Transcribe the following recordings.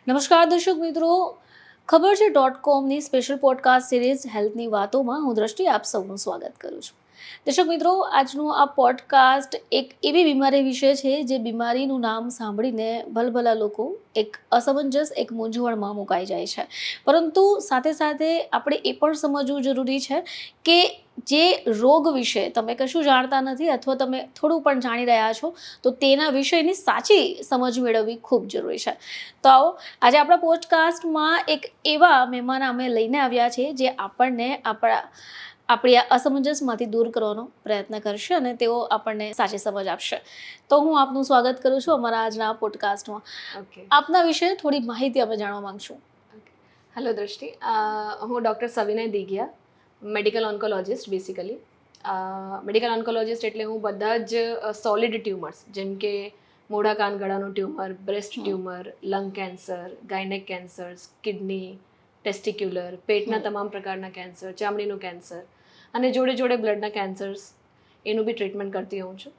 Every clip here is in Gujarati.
નમસ્કાર દર્શક મિત્રો, ખબર છે .comની સ્પેશિયલ પોડકાસ્ટ સિરીઝ હેલ્થની વાતોમાં હું દ્રષ્ટિ આપ સૌનું સ્વાગત કરું છું. દર્શક મિત્રો, આજનું આ પોડકાસ્ટ એક એવી બીમારી વિશે છે જે બીમારીનું નામ સાંભળીને ભલભલા લોકો એક અસમંજસ, એક મૂંઝવણમાં મુકાઈ જાય છે. પરંતુ સાથે સાથે આપણે એ પણ સમજવું જરૂરી છે કે જે રોગ વિશે તમે કશું જાણતા નથી અથવા તમે થોડું પણ જાણી રહ્યા છો તો તેના વિષયની સાચી સમજ મેળવવી ખૂબ જરૂરી છે. તો આવો આજે આપણા પોડકાસ્ટમાં એક એવા મહેમાન અમે લઈને આવ્યા છે જે આપણને આપણી આ અસમંજસમાંથી દૂર કરવાનો પ્રયત્ન કરશે અને તેઓ આપણને સાચી સમજ આપશે. તો હું આપનું સ્વાગત કરું છું અમારા આજના પોડકાસ્ટમાં. ઓકે. આપના વિશે થોડી માહિતી અમે જાણવા માંગશું. હેલો દ્રષ્ટિ, હું doctor Savinay Dighiya, medical oncologist basically. Medical oncologist એટલે હું બધા જ સોલિડ ટ્યુમર્સ જેમ કે મોઢા કાન ગળાનું tumour, breast tumour, lung cancer, gynaec cancers, kidney, testicular, પેટના તમામ પ્રકારના કેન્સર, ચામડીનું કેન્સર અને જોડે જોડે બ્લડના કેન્સર્સ એનું બી ટ્રીટમેન્ટ કરતી હોઉં છું.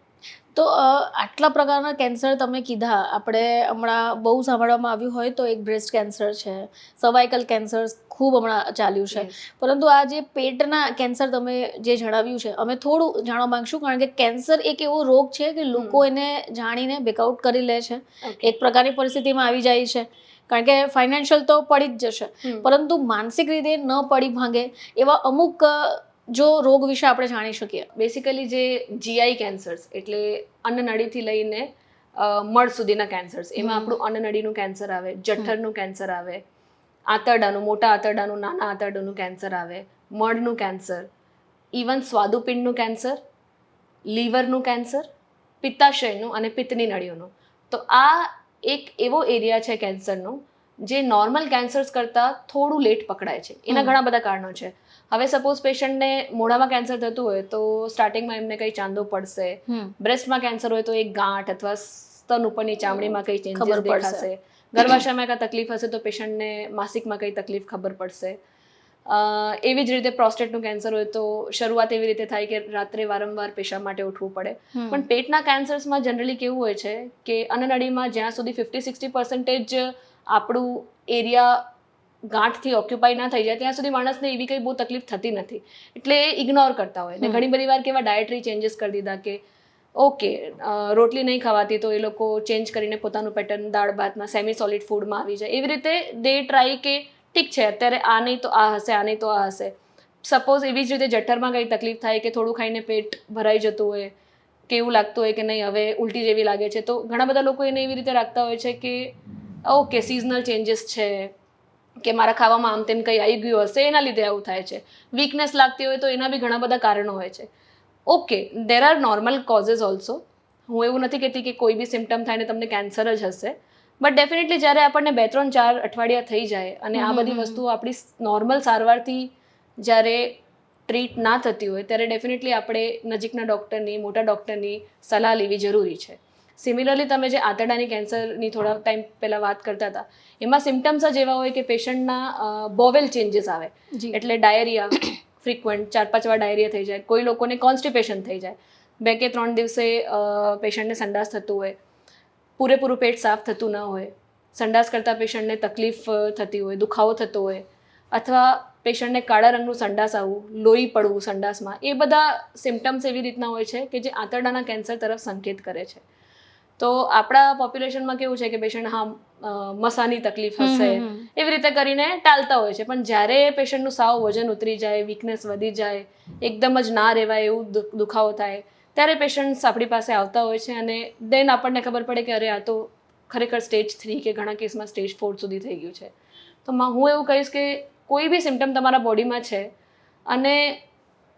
તો આટલા પ્રકારના કેન્સર તમે કીધા, આપણે હમણાં બહુ સાંભળવામાં આવ્યું હોય તો એક બ્રેસ્ટ કેન્સર છે, સર્વાઇકલ કેન્સર ખૂબ હમણાં ચાલ્યું છે. Yes. પરંતુ આ જે પેટના કેન્સર તમે જે જણાવ્યું છે, અમે થોડું જાણવા માંગશું કારણ કે કેન્સર એક એવો રોગ છે કે લોકો એને જાણીને બેકઆઉટ કરી લે છે. Okay. એક પ્રકારની પરિસ્થિતિમાં આવી જાય છે કારણ કે ફાઇનાન્શિયલ તો પડી જ જશે, પરંતુ માનસિક રીતે ન પડી ભાંગે એવા અમુક જો રોગ વિશે આપણે જાણી શકીએ. બેસિકલી જે જીઆઈ કેન્સર્સ એટલે અન્નનળીથી લઈને મળ સુધીના કેન્સર્સ, એમાં આપણું અન્નનળીનું કેન્સર આવે, જઠરનું કેન્સર આવે, આંતરડાનું, મોટા આંતરડાનું, નાના આંતરડાનું કેન્સર આવે, મળનું કેન્સર, ઇવન સ્વાદુપિંડનું કેન્સર, લીવરનું કેન્સર, પિત્તાશયનું અને પિત્તની નળીઓનું. તો આ એક એવો એરિયા છે કેન્સરનો જે નોર્મલ કેન્સર્સ કરતાં થોડું લેટ પકડાય છે. એના ઘણા બધા કારણો છે. હવે સપોઝ પેશન્ટને મોઢામાં કેન્સર થતું હોય તો સ્ટાર્ટિંગમાં એમને કંઈ ચાંદો પડશે, બ્રેસ્ટમાં કેન્સર હોય તો એક ગાંઠ અથવા સ્તન ઉપરની ચામડીમાં કંઈ ચેન્જીસ ખબર પડશે. દેખાશે, ગર્ભાશયમાં કંઈ તકલીફ હશે તો પેશન્ટને માસિકમાં કંઈ તકલીફ ખબર પડશે. એવી જ રીતે પ્રોસ્ટેટનું કેન્સર હોય તો શરૂઆત એવી રીતે થાય કે રાત્રે વારંવાર પેશાબ માટે ઉઠવું પડે. પણ પેટના કેન્સર્સમાં જનરલી કેવું હોય છે કે અન્નનળીમાં જ્યાં સુધી 50-60% આપણું એરિયા ગાંઠથી ઓક્યુપાય ના થઈ જાય ત્યાં સુધી માણસને એવી કંઈ બહુ તકલીફ થતી નથી, એટલે એ ઇગ્નોર કરતા હોય. ને ઘણી બધી વાર કેવા ડાયટરી ચેન્જીસ કરી દીધા કે ઓકે રોટલી નહીં ખાવાતી તો એ લોકો ચેન્જ કરીને પોતાનું પેટર્ન દાળ ભાતમાં સેમી સોલિડ ફૂડમાં આવી જાય. એવી રીતે દે ટ્રાય કે ઠીક છે અત્યારે આ નહીં તો આ હશે, આ નહીં તો આ હશે. સપોઝ એવી જ રીતે જઠરમાં કંઈ તકલીફ થાય કે થોડું ખાઈને પેટ ભરાઈ જતું હોય કે એવું લાગતું હોય કે નહીં હવે ઉલટી જેવી લાગે છે, તો ઘણા બધા લોકો એને એવી રીતે રાખતા હોય છે કે ઓકે સિઝનલ ચેન્જીસ છે કે મારા ખાવામાં આમ તેમ કંઈ આવી ગયું હશે એના લીધે આવું થાય છે. વીકનેસ લાગતી હોય તો એના બી ઘણા બધા કારણો હોય છે. Okay, there are normal causes also. હું એવું નથી કહેતી કે કોઈ બી સિમ્ટમ થાય ને તમને કેન્સર જ હશે, બટ ડેફિનેટલી જ્યારે આપણને 2-3-4 અઠવાડિયા થઈ જાય અને આ બધી વસ્તુઓ આપણી નોર્મલ સારવારથી જ્યારે ટ્રીટ ના થતી હોય ત્યારે ડેફિનેટલી આપણે નજીકના ડૉક્ટરની, મોટા ડૉક્ટરની સલાહ લેવી જરૂરી છે. સિમિલરલી તમે જે આંતરડાની કેન્સરની થોડા ટાઈમ પહેલાં વાત કરતા હતા, એમાં સિમ્ટમ્સ જ એવા હોય કે પેશન્ટના બોવેલ ચેન્જીસ આવે, એટલે ડાયરિયા ફ્રિક્વન્ટ 4-5 વાર ડાયરિયા થઈ જાય, કોઈ લોકોને કોન્સ્ટિપેશન થઈ જાય, 2 કે 3 દિવસે પેશન્ટને સંડાસ થતું હોય, પૂરેપૂરું પેટ સાફ થતું ન હોય, સંડાસ કરતાં પેશન્ટને તકલીફ થતી હોય, દુખાવો થતો હોય, અથવા પેશન્ટને કાળા રંગનું સંડાસ આવવું, લોહી પડવું સંડાસમાં, એ બધા સિમ્ટમ્સ એવી રીતના હોય છે કે જે આંતરડાના કેન્સર તરફ સંકેત કરે છે. તો આપણા પોપ્યુલેશનમાં કેવું છે કે પેશન્ટ મસાની તકલીફ હશે એવી રીતે કરીને ટાલતા હોય છે, પણ જ્યારે પેશન્ટનું સાવ વજન ઉતરી જાય, વીકનેસ વધી જાય, એકદમ જ ના રહેવાય એવું દુખાવો થાય, ત્યારે પેશન્ટ્સ આપણી પાસે આવતા હોય છે અને દેન આપણને ખબર પડે કે અરે આ તો ખરેખર સ્ટેજ 3 કે ઘણા કેસમાં સ્ટેજ 4 સુધી થઈ ગયું છે. તો હું એવું કહીશ કે કોઈ બી સિમ્ટમ તમારા બોડીમાં છે અને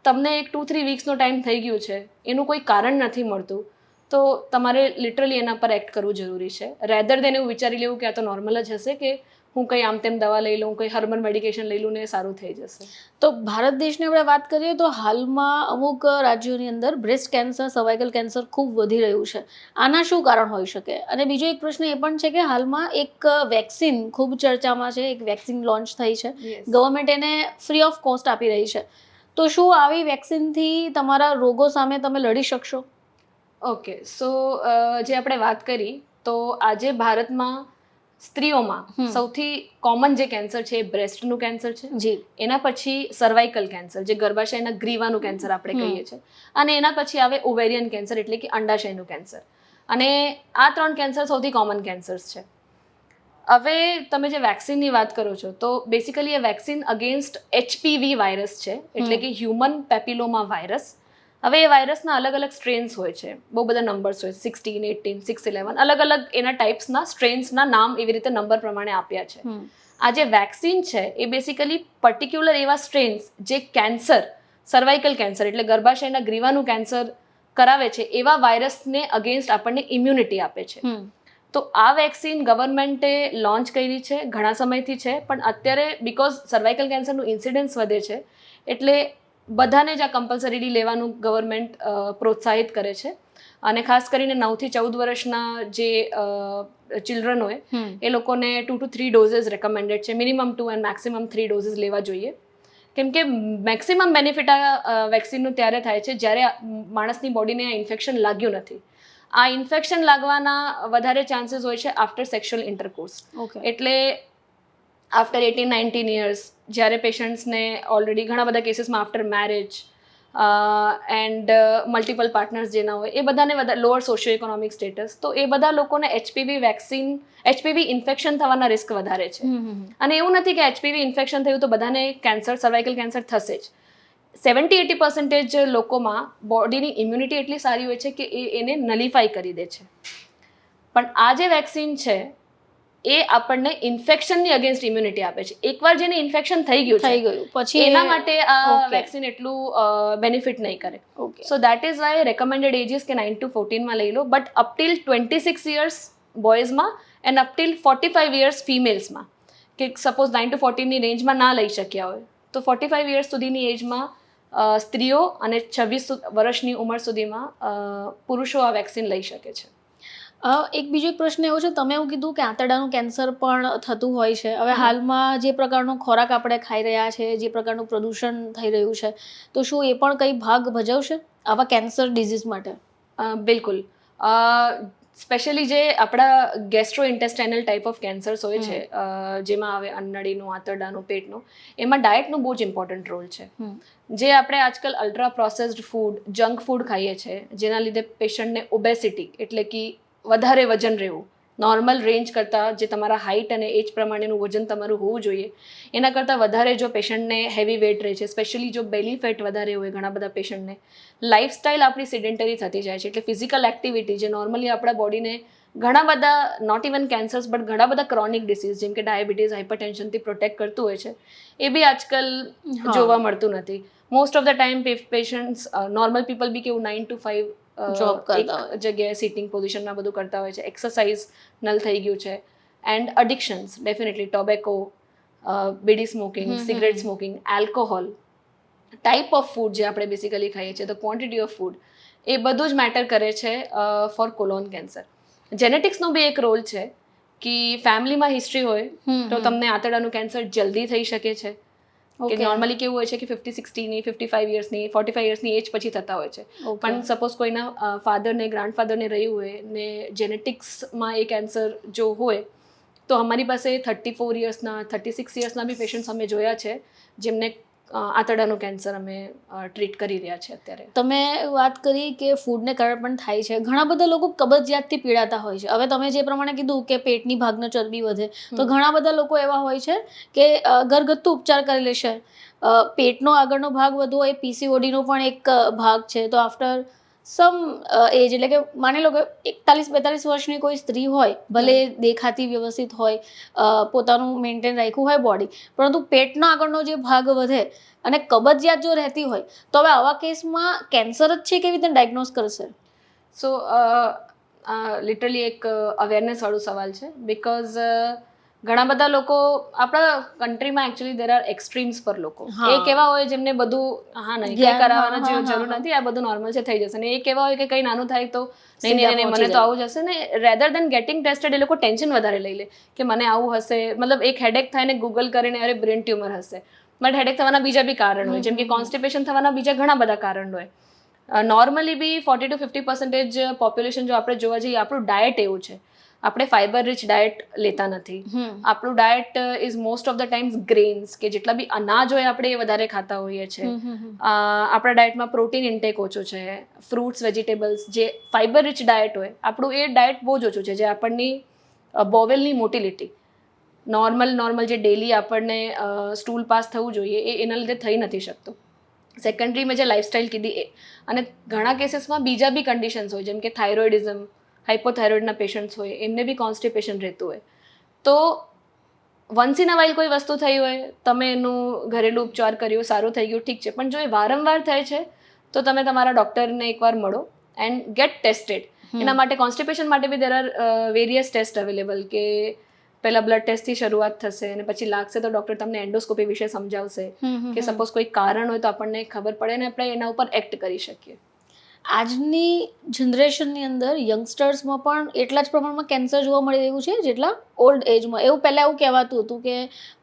તમને એક 2-3 વીક્સનો ટાઈમ થઈ ગયું છે, એનું કોઈ કારણ નથી મળતું, તો તમારે લિટરલી એના પર એક્ટ કરવું જરૂરી છે. રેધર દેન એવું વિચારી લેવું કે આ તો નોર્મલ જ હશે કે હું કંઈ આમ તેમ દવા લઈ લઉં, કંઈ હર્બલ મેડિકેશન લઈ લઉં ને સારું થઈ જશે. તો ભારત દેશની આપણે વાત કરીએ તો હાલમાં અમુક રાજ્યોની અંદર બ્રેસ્ટ કેન્સર, સર્વાઇકલ કેન્સર ખૂબ વધી રહ્યું છે. આના શું કારણ હોઈ શકે? અને બીજો એક પ્રશ્ન એ પણ છે કે હાલમાં એક વેક્સિન ખૂબ ચર્ચામાં છે, એક વેક્સિન લોન્ચ થઈ છે, ગવર્મેન્ટ એને ફ્રી ઓફ કોસ્ટ આપી રહી છે. તો શું આવી વેક્સિનથી તમારા રોગો સામે તમે લડી શકશો? ઓકે, સો જે આપણે વાત કરી તો આજે ભારતમાં સ્ત્રીઓમાં સૌથી કોમન જે કેન્સર છે એ બ્રેસ્ટનું કેન્સર છે. જી. એના પછી સર્વાઇકલ કેન્સર, જે ગર્ભાશયના ગ્રીવાનું કેન્સર આપણે કહીએ છીએ, અને એના પછી આવે ઓવેરિયન કેન્સર એટલે કે અંડાશયનું કેન્સર. અને આ 3 કેન્સર સૌથી કોમન કેન્સર્સ છે. હવે તમે જે વેક્સિનની વાત કરો છો, તો બેસિકલી એ વેક્સિન અગેન્સ્ટ HPV વાયરસ છે, એટલે કે હ્યુમન પેપિલોમા વાયરસ. હવે એ વાયરસના અલગ અલગ સ્ટ્રેન્સ હોય છે, બહુ બધા નંબર્સ હોય, 16, 18, 611, અલગ અલગ એના ટાઈપ્સના સ્ટ્રેન્સના નામ એવી રીતે નંબર પ્રમાણે આપ્યા છે. આ જે વેક્સિન છે એ બેસિકલી પર્ટિક્યુલર એવા સ્ટ્રેન્સ જે કેન્સર, સર્વાઇકલ કેન્સર એટલે ગર્ભાશયના ગ્રીવાનું કેન્સર કરાવે છે, એવા વાયરસને અગેન્સ્ટ આપણને ઇમ્યુનિટી આપે છે. તો આ વેક્સિન ગવર્મેન્ટે લોન્ચ કરી છે, ઘણા સમયથી છે, પણ અત્યારે બિકોઝ સર્વાઇકલ કેન્સરનું ઇન્સિડન્સ વધે છે, એટલે બધાને જ આ કમ્પલસરીલી લેવાનું ગવર્મેન્ટ પ્રોત્સાહિત કરે છે. અને ખાસ કરીને 9 થી 14 વર્ષના જે ચિલ્ડ્રન હોય એ લોકોને 2 to 3 ડોઝીસ રેકમેન્ડેડ છે, મિનિમમ 2 એન્ડ મેક્સિમમ 3 ડોઝીસ લેવા જોઈએ. કેમ કે મેક્સિમમ બેનિફિટ આ વેક્સિનનું ત્યારે થાય છે જ્યારે માણસની બોડીને આ ઇન્ફેક્શન લાગ્યું નથી. આ ઇન્ફેક્શન લાગવાના વધારે ચાન્સીસ હોય છે આફ્ટર સેક્સ્યુઅલ ઇન્ટરકોર્સ. એટલે આફ્ટર 18-19 યર્સ, જ્યારે પેશન્ટ્સને ઓલરેડી ઘણા બધા કેસીસમાં after marriage and multiple partners જેના હોય એ બધાને લોઅર સોશિયો ઇકોનોમિક સ્ટેટસ, તો એ બધા લોકોને HPV ઇન્ફેક્શન થવાના રિસ્ક વધારે છે. અને એવું નથી કે HPV ઇન્ફેક્શન થયું તો બધાને કેન્સર, સર્વાઇકલ કેન્સર થશે જ. 70-80% લોકોમાં બોડીની ઇમ્યુનિટી એટલી સારી હોય છે કે એને નલિફાઈ કરી દે છે. પણ આ જે વેક્સિન છે એ આપણને ઇન્ફેક્શનની અગેન્સ્ટ ઇમ્યુનિટી આપે છે. એકવાર જેને ઇન્ફેક્શન થઈ ગયું પછી એના માટે આ વેક્સિન એટલું બેનિફિટ નહીં કરે. So that is why recommended ages કે 9 to 14માં લઈ લો, બટ અપ ટિલ 26 યર્સ બોયઝમાં એન્ડ અપ ટિલ 45 યર્સ ફિમેલ્સમાં. કે સપોઝ 9 to 14ની રેન્જમાં ના લઈ શક્યા હોય તો 45 યર્સ સુધીની એજમાં સ્ત્રીઓ અને 26 વર્ષની ઉંમર સુધીમાં પુરુષો આ વેક્સિન લઈ શકે છે. એક બીજો એક પ્રશ્ન એવો છે, તમે એવું કીધું કે આંતરડાનું કેન્સર પણ થતું હોય છે. હવે હાલમાં જે પ્રકારનો ખોરાક આપણે ખાઈ રહ્યા છે, જે પ્રકારનું પ્રદૂષણ થઈ રહ્યું છે, તો શું એ પણ કંઈ ભાગ ભજવશે આવા કેન્સર ડિઝીઝ માટે? બિલકુલ. સ્પેશિયલી જે આપણા ગેસ્ટ્રો ઇન્ટેસ્ટાઇનલ ટાઈપ ઓફ કેન્સર્સ હોય છે, જેમાં આવે અન્નનળીનું, આંતરડાનું, પેટનું, એમાં ડાયટનું બહુ જ ઇમ્પોર્ટન્ટ રોલ છે. જે આપણે આજકાલ ultra processed food, junk food ખાઈએ છીએ, જેના લીધે પેશન્ટને ઓબેસિટી એટલે કે વધારે વજન રહેવું, નોર્મલ રેન્જ કરતાં જે તમારા હાઇટ અને એજ પ્રમાણેનું વજન તમારું હોવું જોઈએ એના કરતાં વધારે જો પેશન્ટને હેવી વેટ રહે છે, સ્પેશિયલી જો બેલી ફેટ વધારે હોય ઘણા બધા પેશન્ટને, લાઇફસ્ટાઇલ આપણી સિડેન્ટરી થતી જાય છે, એટલે ફિઝિકલ એક્ટિવિટી જે નોર્મલી આપણા બોડીને ઘણા બધા નોટ ઇવન કેન્સર્સ બટ ઘણા બધા ક્રોનિક ડિસીઝ જેમ કે ડાયાબિટીસ, હાઇપરટેન્શનથી પ્રોટેક્ટ કરતું હોય છે, એ બી આજકાલ જોવા મળતું નથી. Most of the time patients, normal people બી કેવું 9 to 5 જોબ કરતા એક જગ્યાએ સિટિંગ પોઝિશનમાં બધું કરતા હોય છે. એક્સરસાઇઝ નલ થઈ ગયું છે. And addictions definitely tobacco, bidi smoking, cigarette smoking, alcohol, type of food જે આપણે બેસિકલી ખાઈએ છીએ, ધ ક્વોન્ટિટી ઓફ ફૂડ, એ બધું જ મેટર કરે છે ફોર કોલોન કેન્સર. જેનેટિક્સનો બી એક રોલ છે કે ફેમિલીમાં હિસ્ટ્રી હોય તો તમને આંતરડાનું કેન્સર જલ્દી થઈ શકે છે. કે નોર્મલી કેવું હોય છે કે 50-60ની, 55 યર્સની, 45 યર્સની એજ પછી થતા હોય છે. પણ સપોઝ કોઈના ફાધરને, ગ્રાન્ડફાધરને રહ્યું હોય ને જેનેટિક્સમાં એ કેન્સર જો હોય તો અમારી પાસે 34 યર્સના, 36 યર્સના બી પેશન્ટ્સ અમે જોયા છે જેમને આંતરડાનું કેન્સર અમે ટ્રીટ કરી રહ્યા છે અત્યારે. તમે વાત કરી કે ફૂડને કારણે પણ થાય છે. ઘણા બધા લોકો કબજિયાતથી પીડાતા હોય છે. હવે તમે જે પ્રમાણે કીધું કે પેટની ભાગનો ચરબી વધે, તો ઘણા બધા લોકો એવા હોય છે કે ઘરગથ્થુ ઉપચાર કરી લેશે. પેટનો આગળનો ભાગ વધુ હોય, PCODનો પણ એક ભાગ છે. તો આફ્ટર સમ એજ એટલે કે માની લો કે 41-42 વર્ષની કોઈ સ્ત્રી હોય, ભલે દેખાતી વ્યવસ્થિત હોય, પોતાનું મેન્ટેન રાખ્યું હોય બોડી, પરંતુ પેટનો આગળનો જે ભાગ વધે અને કબજિયાત જો રહેતી હોય તો હવે આવા કેસમાં કેન્સર જ છે કેવી રીતે ડાયગ્નોઝ કરશે? સો લિટરલી એક અવેરનેસ વાળું સવાલ છે, બિકોઝ ઘણા બધા લોકો આપણા કન્ટ્રીમાં એકચ્યુઅલી દેર આર એક્સ્ટ્રીમ્સ પર લોકો. એક એવા હોય જેમને બધું નહીં કંઈ કરાવવાના જરૂર નથી, આ બધું નોર્મલ છે, થઈ જશે. ને એક એવા હોય કે કંઈ નાનું થાય તો નહીં મને તો આવું જ હશે, ને રેધર દેન ગેટિંગ ટેસ્ટેડ એ લોકો ટેન્શન વધારે લઈ લે કે મને આવું હશે. મતલબ એક હેડેક થાય ને ગૂગલ કરીને અરે બ્રેન ટ્યુમર હશે, બટ હેડેક થવાના બીજા બી કારણ હોય, જેમ કે કોન્સ્ટિપેશન થવાના બીજા ઘણા બધા કારણ હોય. નોર્મલી બી 40-50% પોપ્યુલેશન જો આપણે જોવા જઈએ, આપણું ડાયટ એવું છે. આપણે ફાઈબર રિચ ડાયટ લેતા નથી. આપણું diet is most of the times grains, કે જેટલા બી અનાજ હોય આપણે એ વધારે ખાતા હોઈએ છીએ. આપણા ડાયટમાં પ્રોટીન ઇન્ટેક ઓછું છે, ફ્રૂટ્સ વેજીટેબલ્સ, જે ફાઈબર રિચ ડાયટ હોય આપણું એ ડાયટ બહુ જ ઓછું છે, જે આપણની બોવેલની મોટિલિટી નોર્મલ જે ડેલી આપણને સ્ટૂલ પાસ થવું જોઈએ એ એના લીધે થઈ નથી શકતું. સેકન્ડરી મેં જે લાઇફસ્ટાઇલ કીધી એ, અને ઘણા કેસીસમાં બીજા બી કન્ડિશન્સ હોય, જેમ કે થાઇરોઇડિઝમ, હાઇપોથાઇરોઇડના પેશન્ટ્સ હોય, એમને બી કોન્સ્ટિપેશન રહેતું હોય. તો વન્સ ઇન અ વાઇલ કોઈ વસ્તુ થઈ હોય, તમે એનું ઘરેલું ઉપચાર કર્યો, સારું થઈ ગયું, ઠીક છે. પણ જો એ વારંવાર થાય છે તો તમે તમારા ડૉક્ટરને એકવાર મળો એન્ડ ગેટ ટેસ્ટેડ. એના માટે કોન્સ્ટિપેશન માટે બી there are various test available, કે પહેલા બ્લડ ટેસ્ટથી શરૂઆત થશે અને પછી લાગશે તો ડૉક્ટર તમને એન્ડોસ્કોપી વિશે સમજાવશે, કે સપોઝ કોઈ કારણ હોય તો આપણને ખબર પડે ને આપણે એના ઉપર એક્ટ કરી શકીએ. આજની જનરેશનની અંદર યંગસ્ટર્સમાં પણ એટલા જ પ્રમાણમાં કેન્સર જોવા મળી રહ્યું છે જેટલા ઓલ્ડ એજમાં. એવું પહેલાં એવું કહેવાતું હતું કે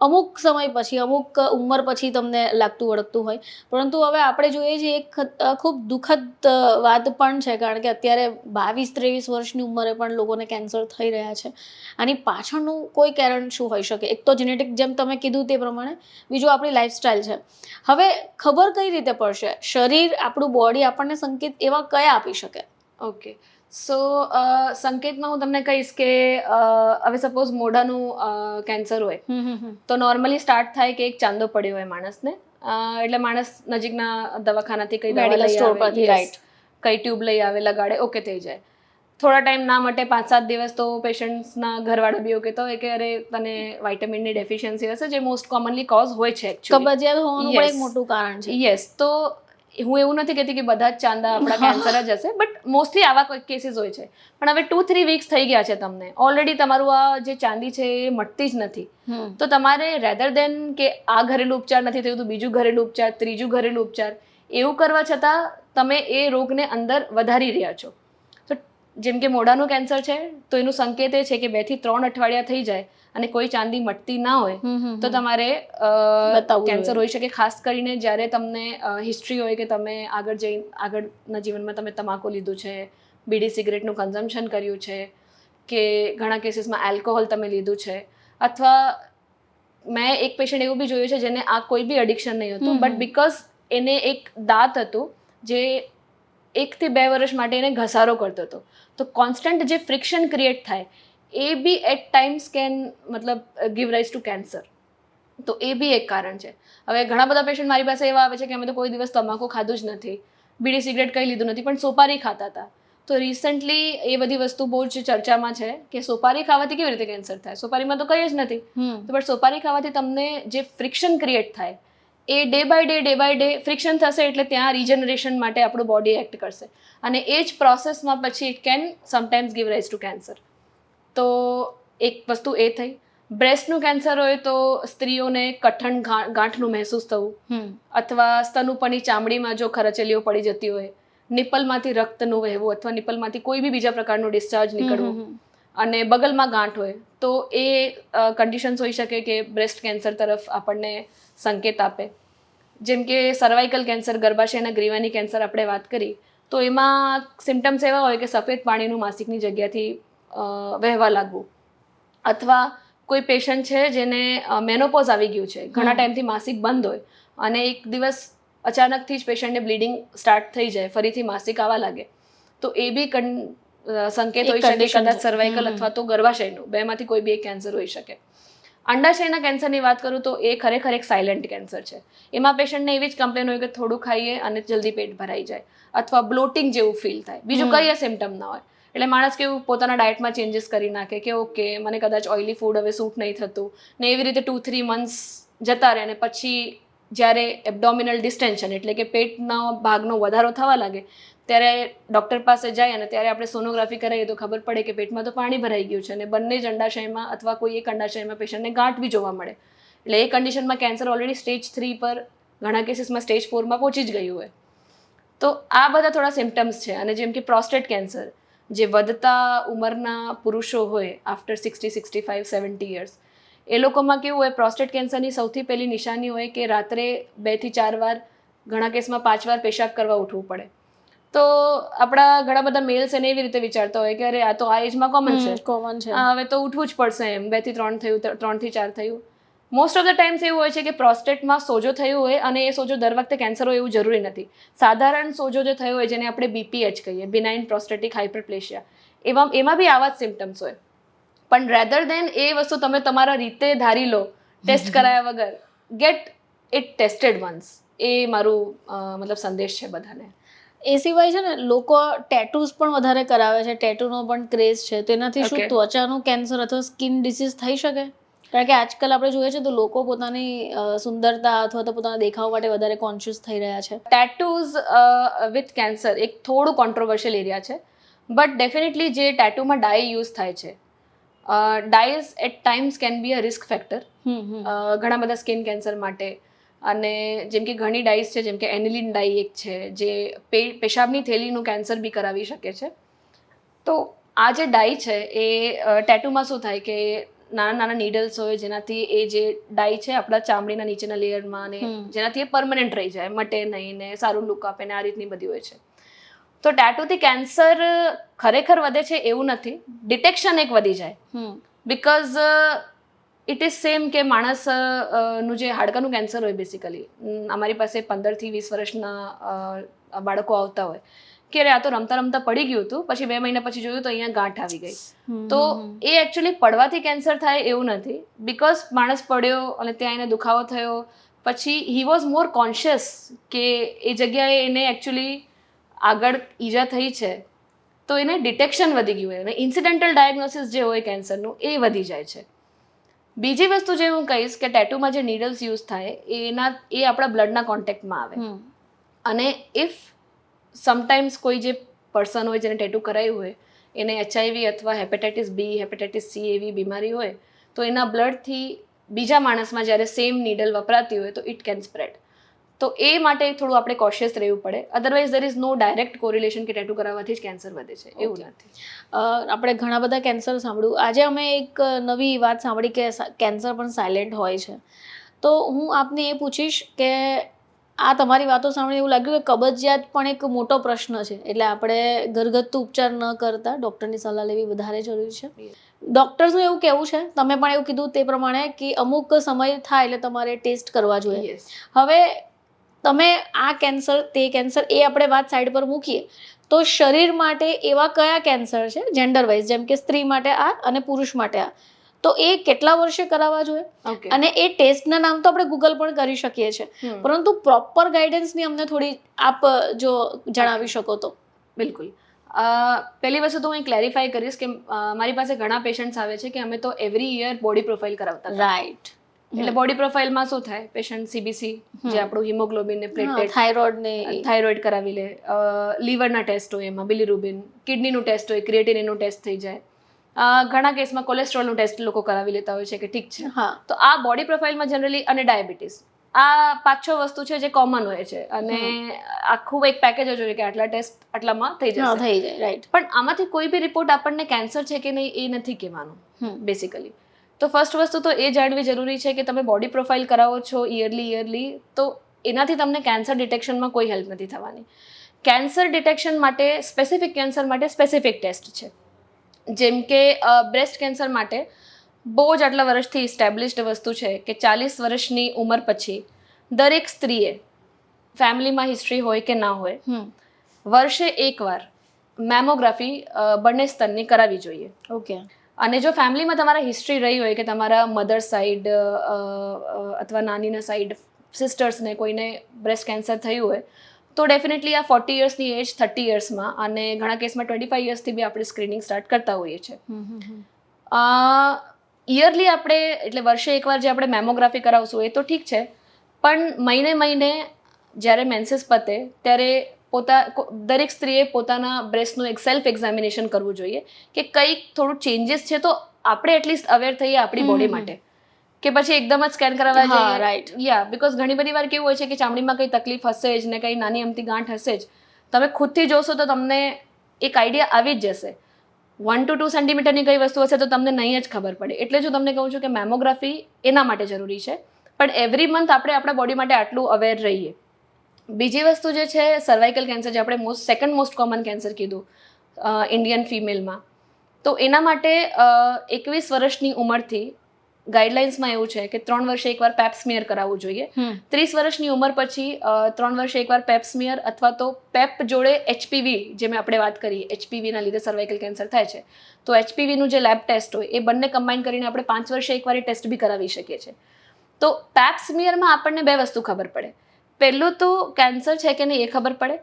અમુક સમય પછી, અમુક ઉંમર પછી તમને લાગતું વળગતું હોય, પરંતુ હવે આપણે જોઈએ છીએ એક ખૂબ દુઃખદ વાત પણ છે, કારણ કે અત્યારે 22-23 વર્ષની ઉંમરે પણ લોકોને કેન્સર થઈ રહ્યા છે. આની પાછળનું કોઈ કારણ શું હોઈ શકે? એક તો જેનેટિક, જેમ તમે કીધું તે પ્રમાણે, બીજું આપણી લાઈફસ્ટાઈલ છે. હવે ખબર કઈ રીતે પડશે? શરીર, આપણું બોડી આપણને સંકેત એવા કયા આપી શકે? ઓકે, સો સંકેતમાં હું તમને કહીશ કે હવે સપોઝ મોઢાનું કેન્સર હોય તો નોર્મલી સ્ટાર્ટ થાય કે એક ચાંદો પડ્યો હોય માણસને, એટલે માણસ નજીકના દવાખાનાથી કઈ દવા લઈ આવે, રાઈટ, કઈ ટ્યુબ લઈ આવે, લગાડે, ઓકે થઈ જાય. થોડા ટાઈમ ના માટે 5-7 દિવસ તો પેશન્ટ્સના ઘરવાળા બી એવું કહેતા હોય કે અરે તને વાઇટામિનની ડેફિશિયન્સી હશે, જે મોસ્ટ કોમનલી કોઝ હોય છે એકચ્યુઅલી. કબજિયાત હોવાનું પણ એક મોટું કારણ છે. યસ, તો હું એવું નથી કહેતી કે બધા જ ચાંદા આપણા કેન્સર જ હશે, બટ મોસ્ટલી આવા કોઈ કેસીસ હોય છે. પણ હવે 2-3 વીક્સ થઈ ગયા છે, તમને ઓલરેડી તમારું આ જે ચાંદી છે એ મટતી જ નથી, તો તમારે રેધર દેન કે આ ઘરેલું ઉપચાર નથી થયું તો બીજું ઘરેલું ઉપચાર, ત્રીજું ઘરેલું ઉપચાર, એવું કરવા છતાં તમે એ રોગને અંદર વધારી રહ્યા છો. તો જેમ કે મોઢાનું કેન્સર છે તો એનું સંકેત એ છે કે 2 થી 3 અઠવાડિયા થઈ જાય અને કોઈ ચાંદી મટતી ના હોય તો તમારે કેન્સર હોઈ શકે. ખાસ કરીને જ્યારે તમને હિસ્ટ્રી હોય કે તમે આગળના જીવનમાં તમે તમાકુ લીધું છે, બીડી સિગરેટનું કન્ઝમ્પશન કર્યું છે, કે ઘણા કેસીસમાં આલ્કોહોલ તમે લીધું છે, અથવા મેં એક પેશન્ટ એવું બી જોયું છે જેને આ કોઈ બી એડિક્શન નહીં હતું, બટ બીકોઝ એને એક દાંત હતું જે 1 થી 2 વર્ષ માટે એને ઘસારો કરતો હતો, તો કોન્સ્ટન્ટ જે ફ્રિક્શન ક્રિએટ થાય એ બી at times can give rise to cancer. તો એ બી એક કારણ છે. હવે ઘણા બધા પેશન્ટ મારી પાસે એવા આવે છે કે અમે તો કોઈ દિવસ તમાકુ ખાધું જ નથી, બીડી સિગરેટ કંઈ લીધું નથી, પણ સોપારી ખાતા હતા. તો રિસન્ટલી એ બધી વસ્તુ બહુ જ ચર્ચામાં છે કે સોપારી ખાવાથી કેવી રીતે કેન્સર થાય? સોપારીમાં તો કંઈ જ નથી, તો બટ સોપારી ખાવાથી તમને જે ફ્રિક્શન ક્રિએટ થાય એ ડે બાય ડે ફ્રિક્શન થશે, એટલે ત્યાં રિજનરેશન માટે આપણું બોડી એક્ટ કરશે, અને એ જ પ્રોસેસમાં પછી it can sometimes give rise to cancer. તો એક વસ્તુ એ થઈ. બ્રેસ્ટનું કેન્સર હોય તો સ્ત્રીઓને કઠણ ગાંઠનું મહેસૂસ થવું, અથવા સ્તન ઉપરની ચામડીમાં જો ખરચલીઓ પડી જતી હોય, નિપલમાંથી રક્તનું વહેવું, અથવા નિપલમાંથી કોઈ બી બીજા પ્રકારનું ડિસ્ચાર્જ નીકળવું, અને બગલમાં ગાંઠ હોય તો એ કન્ડિશન્સ હોઈ શકે કે બ્રેસ્ટ કેન્સર તરફ આપણને સંકેત આપે. જેમ કે સર્વાઇકલ કેન્સર, ગર્ભાશયના ગ્રીવાની કેન્સર આપણે વાત કરી, તો એમાં સિમ્ટમ્સ એવા હોય કે સફેદ પાણીનું માસિકની જગ્યાથી વહેવા લાગવું, અથવા કોઈ પેશન્ટ છે જેને મેનોપોઝ આવી ગયું છે, ઘણા ટાઈમથી માસિક બંધ હોય અને એક દિવસ અચાનકથી જ પેશન્ટને બ્લીડિંગ સ્ટાર્ટ થઈ જાય, ફરીથી માસિક આવવા લાગે, તો એ બી સંકેત હોઈ શકે, કદાચ સર્વાઇકલ અથવા તો ગર્ભાશયનું, બેમાંથી કોઈ બી એક કેન્સર હોઈ શકે. અંડાશયના કેન્સરની વાત કરું તો એ ખરેખર એક સાયલેન્ટ કેન્સર છે. એમાં પેશન્ટને એવી જ કમ્પ્લેન હોય કે થોડું ખાઈએ અને જલ્દી પેટ ભરાઈ જાય, અથવા બ્લોટિંગ જેવું ફીલ થાય, બીજું કઈ સિમ્ટમ ના હોય. એટલે માણસ કેવું પોતાના ડાયટમાં ચેન્જીસ કરી નાખે કે ઓકે મને કદાચ ઓઇલી ફૂડ હવે સૂટ નહીં થતું, ને એવી રીતે 2-3 મંથ્સ જતા રહે, ને પછી જ્યારે એબડોમિનલ ડિસ્ટેન્શન એટલે કે પેટનો ભાગનો વધારો થવા લાગે ત્યારે ડૉક્ટર પાસે જાય, અને ત્યારે આપણે સોનોગ્રાફી કરાવીએ તો ખબર પડે કે પેટમાં તો પાણી ભરાઈ ગયું છે, અને બંને જ અંડાશયમાં અથવા કોઈ એક અંડાશયમાં પેશન્ટને ગાંઠ બી જોવા મળે. એટલે એ કન્ડિશનમાં કેન્સર ઓલરેડી સ્ટેજ 3 પર, ઘણા કેસીસમાં સ્ટેજ 4માં પહોંચી જ ગયું હોય. તો આ બધા થોડા સિમ્ટમ્સ છે. અને જેમ કે પ્રોસ્ટેટ કેન્સર, જે વધતા ઉંમરના પુરુષો હોય આફ્ટર 60-65-70 યર્સ, એ લોકોમાં કેવું હોય, પ્રોસ્ટેટ કેન્સરની સૌથી પહેલી નિશાની હોય કે રાત્રે 2 થી 4 વાર, ઘણા કેસમાં 5 વાર પેશાબ કરવા ઉઠવું પડે. તો આપણા ઘણા બધા મેલ્સ એને એવી રીતે વિચારતા હોય કે અરે આ તો આ એજમાં કોમન છે, કોમન છે. હવે તો ઉઠવું જ પડશે એમ, 2 થી 3 થયું, 3 થી 4 થયું. મોસ્ટ ઓફ ધ ટાઈમ્સ એવું હોય છે કે પ્રોસ્ટેટમાં સોજો થયું હોય અને એ સોજો દર વખતે કેન્સર હોય એવું જરૂરી નથી. સાધારણ સોજો જે થયો હોય જેને આપણે BPH કહીએ, બિનાઇન પ્રોસ્ટેટિક હાઇપરપ્લેશિયા, એમાં બી આવા જ સિમ્ટમ્સ હોય. પણ રેધર દેન એ વસ્તુ તમે તમારા રીતે ધારી લો ટેસ્ટ કરાયા વગર, ગેટ ઇટ ટેસ્ટેડ વન્સ. એ મારું મતલબ સંદેશ છે બધાને. એ સિવાય છે ને લોકો ટેટૂઝ પણ વધારે કરાવે છે, ટેટૂનો પણ ક્રેઝ છે. તેનાથી શું ત્વચાનું કેન્સર અથવા સ્કિન ડિસીઝ થઈ શકે? કારણ કે આજકાલ આપણે જોઈએ છે તો લોકો પોતાની સુંદરતા અથવા તો પોતાના દેખાવ માટે વધારે કોન્શિયસ થઈ રહ્યા છે. ટેટૂઝ વિથ કેન્સર એક થોડું કોન્ટ્રોવર્શિયલ એરિયા છે, બટ ડેફિનેટલી જે ટેટૂમાં ડાય યુઝ થાય છે, dyes at times can be a risk factor ઘણા બધા સ્કિન કેન્સર માટે. અને જેમ કે ઘણી ડાઈઝ છે, જેમ કે એનિલિન ડાઈ એક છે જે પેશાબની થેલીનું કેન્સર બી કરાવી શકે છે. તો આ જે ડાઈ છે એ ટેટૂમાં શું થાય કે નાના નાના નીડલ્સ હોય જેનાથી એ જે ડાઈ છે આપણા ચામડીના નીચેના લેયરમાં, અને જેનાથી એ પરમનન્ટ રહી જાય, મટે નહીં ને સારું લુક આપે ને આ રીતની બધી હોય છે. તો ટેટૂથી કેન્સર ખરેખર વધે છે એવું નથી, ડિટેક્શન એક વધી જાય. બિકોઝ ઇટ ઇઝ સેમ કે માણસનું જે હાડકાનું કેન્સર હોય, બેસિકલી અમારી પાસે 15 થી 20 વર્ષના બાળકો આવતા હોય કે અરે આ તો રમતા રમતા પડી ગયું હતું, પછી 2 મહિના પછી જોયું તો અહીંયા ગાંઠ આવી ગઈ. તો એ એકચ્યુઅલી પડવાથી કેન્સર થાય એવું નથી, બિકોઝ માણસ પડ્યો અને ત્યાં એને દુખાવો થયો, પછી હી વોઝ મોર કોન્શિયસ કે એ જગ્યાએ એને એકચ્યુઅલી આગળ ઈજા થઈ છે, તો એને ડિટેક્શન વધી ગયું હોય અને ઇન્સિડેન્ટલ ડાયગ્નોસિસ જે હોય કેન્સરનું એ વધી જાય છે. બીજી વસ્તુ જે હું કહીશ કે ટેટૂમાં જે નીડલ્સ યુઝ થાય એ આપણા બ્લડના કોન્ટેક્ટમાં આવે, અને ઇફ સમટાઈમ્સ કોઈ જે પર્સન હોય જેને ટેટૂ કરાયું હોય એને HIV અથવા હેપેટાઇટિસ B, હેપેટાઇટિસ C એવી બીમારી હોય તો એના બ્લડથી બીજા માણસમાં જ્યારે સેમ નીડલ વપરાતી હોય તો ઇટ કેન સ્પ્રેડ. તો એ માટે થોડું આપણે કોશિયસ રહેવું પડે. Otherwise there is no direct correlation કે ટેટૂ કરાવવાથી જ કેન્સર વધે છે, એવું નથી. આપણે ઘણા બધા કેન્સર સાંભળ્યું. આજે અમે એક નવી વાત સાંભળી કે કેન્સર પણ સાયલેન્ટ હોય છે. તો હું આપને એ પૂછીશ કે આ તમારી વાતો સાંભળીને એવું લાગ્યું કે કબજિયાત પણ એક મોટો પ્રશ્ન છે, એટલે આપણે ઘરગથ્થુ ઉપચાર ન કરતા ડૉક્ટરની સલાહ લેવી વધારે જરૂરી છે. ડૉક્ટર્સનું એવું કહેવું છે, તમે પણ એવું કીધું તે પ્રમાણે, કે અમુક સમય થાય એટલે તમારે ટેસ્ટ કરવા જોઈએ. હવે તમે આ કેન્સર તે કેન્સર એ આપણે વાત સાઈડ પર મૂકીએ તો શરીર માટે એવા કયા કેન્સર છે જેન્ડર વાઇઝ, જેમ કે સ્ત્રી માટે આ અને પુરુષ માટે આ, તો એ કેટલા વર્ષે કરાવવા જોઈએ? અને એ ટેસ્ટના નામ તો આપણે ગૂગલ પણ કરી શકીએ છીએ, પરંતુ પ્રોપર ગાઈડન્સની અમને થોડી આપ જો જણાવી શકો તો. બિલકુલ. પહેલી વસ્તુ તો હું ક્લેરિફાય કરીશ કે મારી પાસે ઘણા પેશન્ટ્સ આવે છે કે અમે તો એવરી યર બોડી પ્રોફાઇલ કરાવતા. રાઈટ. એટલે બોડી પ્રોફાઇલમાં શું થાય, પેશન્ટ CBC જે આપણું હિમોગ્લોબિન ને પ્લેટલેટ, થાઇરોઇડ કરાવી લે, લીવરના ટેસ્ટ હોય એમાં બિલિરુબિન, કિડનીનું ટેસ્ટ હોય, ક્રિએટિનિનનું ટેસ્ટ થઈ જાય, ઘણા કેસમાં કોલેસ્ટ્રોલનું ટેસ્ટ લોકો કરાવી લેતા હોય છે કે ઠીક છે. તો આ બોડી પ્રોફાઇલમાં જનરલી, અને ડાયાબિટીસ, આ 5-6 વસ્તુ છે જે કોમન હોય છે, અને આખું એક પેકેજ જ હોય કે આટલા ટેસ્ટ આટલામાં થઈ જશે. થઈ જાય, રાઈટ. પણ આમાંથી કોઈ બી રિપોર્ટ આપણને કેન્સર છે કે નહીં એ નથી કહેવાનું બેસિકલી. તો ફર્સ્ટ વસ્તુ તો એ જાણવી જરૂરી છે કે તમે બોડી પ્રોફાઇલ કરાવો છો યરલી, તો એનાથી તમને કેન્સર ડિટેક્શનમાં કોઈ હેલ્પ નથી થવાની. કેન્સર ડિટેક્શન માટે, સ્પેસિફિક કેન્સર માટે સ્પેસિફિક ટેસ્ટ છે. જેમ કે બ્રેસ્ટ કેન્સર માટે બહુ જ આટલા વર્ષથી ઇસ્ટેબ્લિશ્ડ વસ્તુ છે કે 40 વર્ષની ઉંમર પછી દરેક સ્ત્રીએ, ફેમિલીમાં હિસ્ટ્રી હોય કે ના હોય, વર્ષે એકવાર મેમોગ્રાફી બંને સ્તનની કરાવવી જોઈએ. ઓકે. અને જો ફેમિલીમાં તમારા હિસ્ટ્રી રહી હોય કે તમારા મધર સાઈડ અથવા નાનીના સાઈડ સિસ્ટર્સને કોઈને બ્રેસ્ટ કેન્સર થયું હોય તો ડેફિનેટલી આ 40 યર્સની એજ, 30 યર્સમાં, અને ઘણા કેસમાં 25 યર્સથી બી આપણે સ્ક્રીનિંગ સ્ટાર્ટ કરતા હોઈએ છીએ. યરલી આપણે, એટલે વર્ષે એકવાર જે આપણે મેમોગ્રાફી કરાવશું એ તો ઠીક છે, પણ મહિને જ્યારે મેન્સીસ પતે ત્યારે દરેક સ્ત્રીએ પોતાના બ્રેસ્ટનું એક સેલ્ફ એક્ઝામિનેશન કરવું જોઈએ કે કંઈક થોડું ચેન્જીસ છે તો આપણે એટલીસ્ટ અવેર થઈએ આપણી બોડી માટે, કે પછી એકદમ જ સ્કેન કરાવવા જઈએ. રાઈટ. બિકોઝ ઘણી બધી વાર કેવું હોય છે કે ચામડીમાં કંઈ તકલીફ હશે જ ને, કંઈ નાની અમથી ગાંઠ હશે જ, તમે ખુદથી જોશો તો તમને એક આઈડિયા આવી જ જશે. 1 to 2 સેન્ટીમીટરની કઈ વસ્તુ હશે તો તમને નહીં જ ખબર પડે. એટલે જ હું તમને કહું છું કે મેમોગ્રાફી એના માટે જરૂરી છે, પણ એવરી મંથ આપણે આપણા બોડી માટે આટલું અવેર રહીએ. બીજી વસ્તુ જે છે સર્વાઇકલ કેન્સર, જે આપણે સેકન્ડ મોસ્ટ કોમન કેન્સર કીધું ઇન્ડિયન ફિમેલમાં, તો એના માટે 21 વર્ષની ઉંમરથી ગાઈડલાઇન્સમાં એવું છે કે 3 વર્ષે એકવાર પેપ સ્મિયર કરાવવું જોઈએ. 30 વર્ષની ઉંમર પછી 3 વર્ષે એકવાર પેપ સ્મિયર અથવા તો પેપ જોડે HPV, જે મેં આપણે વાત કરી, HPVના લીધે સર્વાઇકલ કેન્સર થાય છે, તો HPVનું જે લેબ ટેસ્ટ હોય એ બંને કમ્બાઈન કરીને આપણે 5 વર્ષે એકવાર એ ટેસ્ટ બી કરાવી શકીએ છીએ. તો પેપ સ્મિયરમાં આપણને 2 વસ્તુ ખબર પડે. પહેલું તો કેન્સર છે કે નહીં એ ખબર પડે,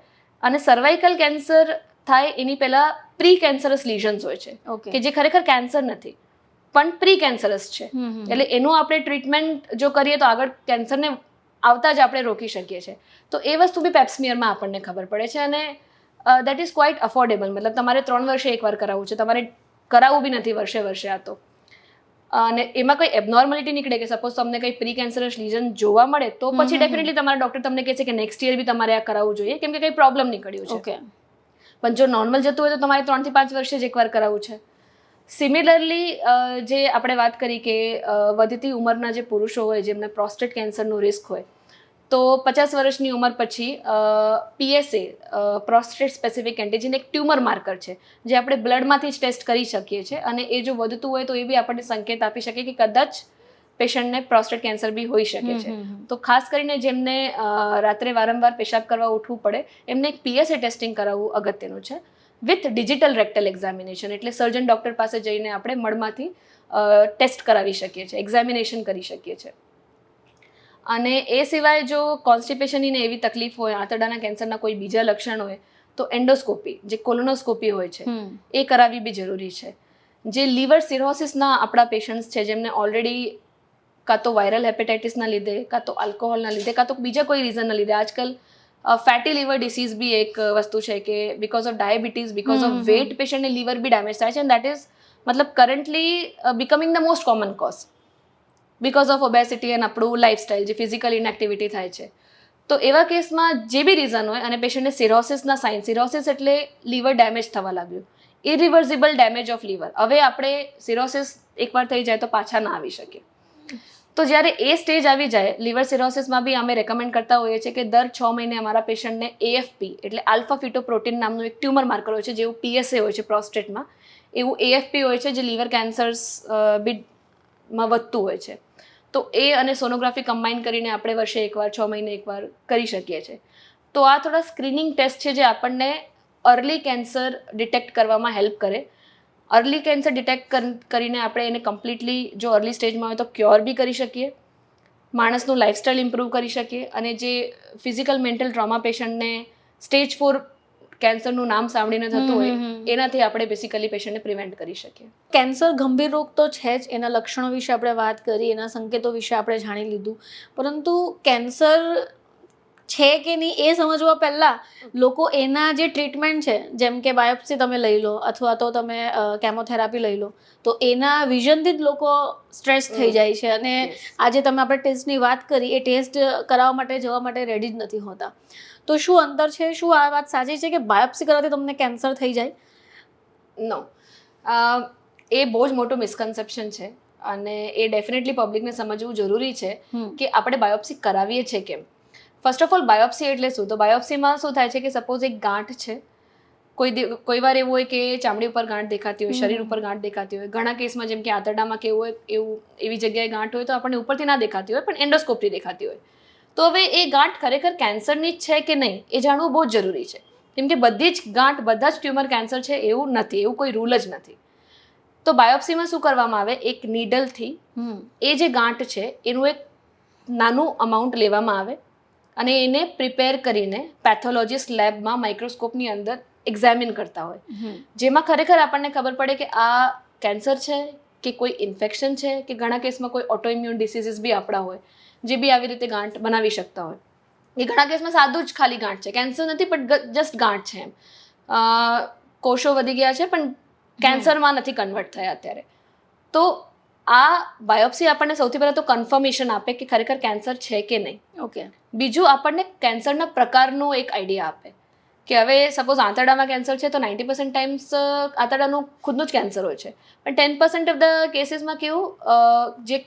અને સર્વાઇકલ કેન્સર થાય એની પહેલાં પ્રી કેન્સરસ લીઝન્સ હોય છે કે જે ખરેખર કેન્સર નથી પણ પ્રી કેન્સરસ છે. એટલે એનું આપણે ટ્રીટમેન્ટ જો કરીએ તો આગળ કેન્સરને આવતા જ આપણે રોકી શકીએ છીએ. તો એ વસ્તુ બી પેપ્સમિયરમાં આપણને ખબર પડે છે, અને દેટ ઇઝ ક્વાઇટ અફોર્ડેબલ. મતલબ તમારે 3 વર્ષે એકવાર કરાવવું છે, તમારે કરાવવું બી નથી વર્ષે વર્ષે આ તો. અને એમાં કોઈ એબનોર્માલિટી નીકળે કે સપોઝ તમને કંઈ પ્રી કેન્સરસ લીઝન જોવા મળે તો પછી ડેફિનેટલી તમારા ડૉક્ટર તમને કહે છે કે નેક્સ્ટ યર બી તમારે આ કરાવવું જોઈએ, કેમ કે કંઈ પ્રોબ્લેમ નીકળ્યું છે. પણ જો નોર્મલ જતું હોય તો તમારે 3 થી 5 વર્ષે જ એકવાર કરાવવું છે. સિમિલરલી જે આપણે વાત કરી કે વધતી ઉંમરના જે પુરુષો હોય જેમને પ્રોસ્ટેટ કેન્સરનું રિસ્ક હોય, તો 50 વર્ષની ઉંમર પછી PSA, પ્રોસ્ટેટ સ્પેસિફિક એન્ટિજન, એક ટ્યુમર માર્કર છે જે આપણે બ્લડમાંથી જ ટેસ્ટ કરી શકીએ છીએ, અને એ જો વધતું હોય તો એ બી આપણને સંકેત આપી શકે કે કદાચ પેશન્ટને પ્રોસ્ટેટ કેન્સર બી હોઈ શકે છે. તો ખાસ કરીને જેમને રાત્રે વારંવાર પેશાબ કરવા ઉઠવું પડે એમને એક PSA ટેસ્ટિંગ કરાવવું અગત્યનું છે, વિથ ડિજિટલ રેક્ટલ એક્ઝામિનેશન. એટલે સર્જન ડૉક્ટર પાસે જઈને આપણે મળમાંથી ટેસ્ટ કરાવી શકીએ છીએ, એક્ઝામિનેશન કરી શકીએ છીએ. અને એ સિવાય જો કોન્સ્ટિપેશનની ને એવી તકલીફ હોય, આંતરડાના કેન્સરના કોઈ બીજા લક્ષણ હોય, તો એન્ડોસ્કોપી, જે કોલોનોસ્કોપી હોય છે, એ કરાવવી બી જરૂરી છે. જે લીવર સિરોસિસના આપણા પેશન્ટ્સ છે જેમને ઓલરેડી કાં તો વાયરલ હેપેટાઇટિસના લીધે, કાં તો આલ્કોહોલના લીધે, કાં તો બીજા કોઈ રીઝનના લીધે, આજકાલ ફેટી લીવર ડિસીઝ બી એક વસ્તુ છે કે because of diabetes, because of weight પેશન્ટને લીવર બી ડેમેજ થાય છે, એન્ડ દેટ ઇઝ મતલબ currently becoming the most common cause because of obesity and આપણું લાઇફસ્ટાઇલ, જે ફિઝિકલ ઇનએક્ટિવિટી થાય છે. તો એવા કેસમાં જે બી રીઝન હોય અને પેશન્ટને સિરોસિસના સાઇન, સિરોસિસ એટલે લીવર ડેમેજ થવા લાગ્યું, ઇરિવર્સિબલ ડેમેજ ઓફ લીવર. હવે આપણે સિરોસિસ એકવાર થઈ જાય તો પાછા ના આવી શકીએ. તો જ્યારે એ સ્ટેજ આવી જાય લીવર સિરોસિસમાં બી અમે રેકમેન્ડ કરતા હોઈએ છીએ કે દર 6 મહિને અમારા પેશન્ટને AFP એટલે આલ્ફા ફિટોપ્રોટીન નામનું એક ટ્યુમર માર્કર હોય છે, જેવું PSA હોય છે પ્રોસ્ટેટમાં, એવું AFP હોય છે જે લીવર કેન્સર્સ બીમાં વધતું હોય છે. તો એ અને સોનોગ્રાફી કમ્બાઈન કરીને આપણે વર્ષે એકવાર, 6 મહિને એકવાર કરી શકીએ છીએ. તો આ થોડા સ્ક્રીનિંગ ટેસ્ટ છે જે આપણને અર્લી કેન્સર ડિટેક્ટ કરવામાં હેલ્પ કરે. અર્લી કેન્સર ડિટેક્ટ કરીને આપણે એને કમ્પ્લીટલી, જો અર્લી સ્ટેજમાં હોય તો ક્યોર બી કરી શકીએ, માણસનું લાઇફસ્ટાઇલ ઇમ્પ્રૂવ કરી શકીએ, અને જે ફિઝિકલ મેન્ટલ ટ્રોમા પેશન્ટને સ્ટેજ 4 કેન્સરનું નામ સાંભળીને થતું હોય એનાથી આપણે બેસિકલી પેશન્ટને પ્રિવેન્ટ કરી શકીએ. કેન્સર ગંભીર રોગ તો છે જ, એના લક્ષણો વિશે આપણે વાત કરી, એના સંકેતો વિશે આપણે જાણી લીધું, પરંતુ કેન્સર છે કે નહીં એ સમજવા પહેલાં લોકો એના જે ટ્રીટમેન્ટ છે, જેમ કે બાયોપ્સી તમે લઈ લો અથવા તો તમે કેમોથેરાપી લઈ લો, તો એના વિઝનથી જ લોકો સ્ટ્રેસ થઈ જાય છે, અને આજે તમે આપણે ટેસ્ટની વાત કરી, એ ટેસ્ટ કરાવવા માટે જવા માટે રેડી જ નથી હોતા. તો શું અંતર છે? શું આ વાત સાચી છે કે બાયોપ્સી કરવાથી તમને કેન્સર થઈ જાય? નો, એ બહુ જ મોટું મિસકન્સેપ્શન છે, અને એ ડેફિનેટલી પબ્લિકને સમજવું જરૂરી છે કે આપણે બાયોપ્સી કરાવીએ છીએ કેમ. ફર્સ્ટ ઓફ ઓલ, બાયોપ્સી એટલે શું? તો બાયોપ્સીમાં શું થાય છે કે સપોઝ એક ગાંઠ છે, કોઈ વાર એવું હોય કે ચામડી ઉપર ગાંઠ દેખાતી હોય, શરીર ઉપર ગાંઠ દેખાતી હોય, ઘણા કેસમાં જેમ કે આંતરડામાં કેવું હોય, એવી જગ્યાએ ગાંઠ હોય તો આપણને ઉપરથી ના દેખાતી હોય પણ એન્ડોસ્કોપથી દેખાતી હોય. તો હવે એ ગાંઠ ખરેખર કેન્સરની જ છે કે નહીં એ જાણવું બહુ જ જરૂરી છે, કેમ કે બધી જ ગાંઠ, બધા જ ટ્યુમર કેન્સર છે એવું નથી, એવું કોઈ રૂલ જ નથી. તો બાયોપ્સીમાં શું કરવામાં આવે, એક નીડલથી એ જે ગાંઠ છે એનું એક નાનું અમાઉન્ટ લેવામાં આવે અને એને પ્રિપેર કરીને પેથોલોજીસ્ટ લેબમાં માઇક્રોસ્કોપની અંદર એક્ઝામિન કરતા હોય, જેમાં ખરેખર આપણને ખબર પડે કે આ કેન્સર છે કે કોઈ ઇન્ફેક્શન છે, કે ઘણા કેસમાં કોઈ ઓટોઇમ્યુન ડિસીઝીસ બી આપણા હોય જે બી આવી રીતે ગાંઠ બનાવી શકતા હોય. એ ઘણા કેસમાં સાદું જ ખાલી ગાંઠ છે, કેન્સર નથી પણ જસ્ટ ગાંઠ છે, એમ કોષો વધી ગયા છે પણ કેન્સરમાં નથી કન્વર્ટ થયા અત્યારે. તો આ બાયોપ્સી આપણને સૌથી પહેલાં તો કન્ફર્મેશન આપે કે ખરેખર કેન્સર છે કે નહીં. ઓકે. બીજું, આપણને કેન્સરના પ્રકારનો એક આઈડિયા આપે કે હવે સપોઝ આંતરડામાં કેન્સર છે તો 90% ટાઈમ્સ આંતરડાનું ખુદનું જ કેન્સર હોય છે, પણ 10% ઓફ ધ કેસીસમાં કેવું, જે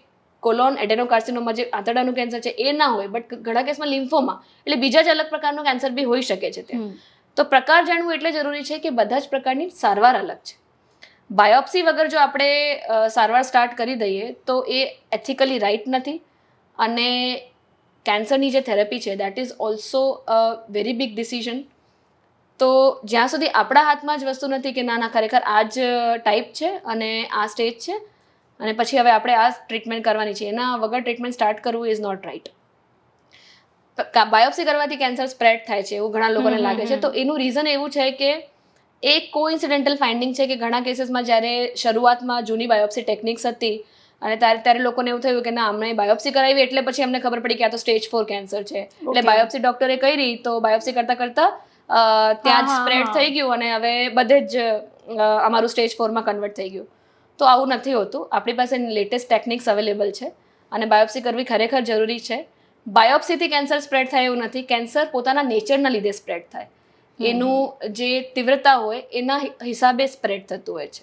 કોલોન એડેનોકાર્સિનોમા જે આંતરડાનું કેન્સર છે એ ના હોય, બટ ઘણા કેસમાં લિમ્ફોમા એટલે બીજા જ અલગ પ્રકારનું કેન્સર બી હોઈ શકે છે ત્યાં. તો પ્રકાર જાણવું એટલે જરૂરી છે કે બધા જ પ્રકારની સારવાર અલગ છે. બાયોપ્સી વગર જો આપણે સારવાર સ્ટાર્ટ કરી દઈએ તો એ એથિકલી રાઇટ નથી, અને કેન્સરની જે થેરપી છે that is also a very big decision. તો જ્યાં સુધી આપણા હાથમાં જ વસ્તુ નથી કે ના ખરેખર આ જ ટાઈપ છે અને આ સ્ટેજ છે અને પછી હવે આપણે આ ટ્રીટમેન્ટ કરવાની છે, એના વગર ટ્રીટમેન્ટ સ્ટાર્ટ કરવું ઇઝ નોટ રાઇટ. બાયોપ્સી કરવાથી કેન્સર સ્પ્રેડ થાય છે એવું ઘણા લોકોને લાગે છે. તો એનું રીઝન એવું છે કે એક કોઇન્સિડેન્ટલ ફાઇન્ડિંગ છે કે ઘણા કેસીસમાં જ્યારે શરૂઆતમાં જૂની બાયોપ્સી ટેકનિક્સ હતી અને ત્યારે લોકોને એવું થયું કે ના અમને બાયોપ્સી કરાવી એટલે પછી અમને ખબર પડી કે આ તો સ્ટેજ 4 કેન્સર છે. એટલે બાયોપ્સી ડોક્ટરે કરી તો બાયોપ્સી કરતા ત્યાં જ સ્પ્રેડ થઈ ગયું અને હવે બધે જ અમારું સ્ટેજ 4માં કન્વર્ટ થઈ ગયું. તો આવું નથી હોતું. આપણી પાસે લેટેસ્ટ ટેકનિક્સ અવેલેબલ છે અને બાયોપ્સી કરવી ખરેખર જરૂરી છે. બાયોપ્સીથી કેન્સર સ્પ્રેડ થાય એવું નથી, કેન્સર પોતાના નેચરના લીધે સ્પ્રેડ થાય, એનું જે તીવ્રતા હોય એના હિસાબે સ્પ્રેડ થતું હોય છે.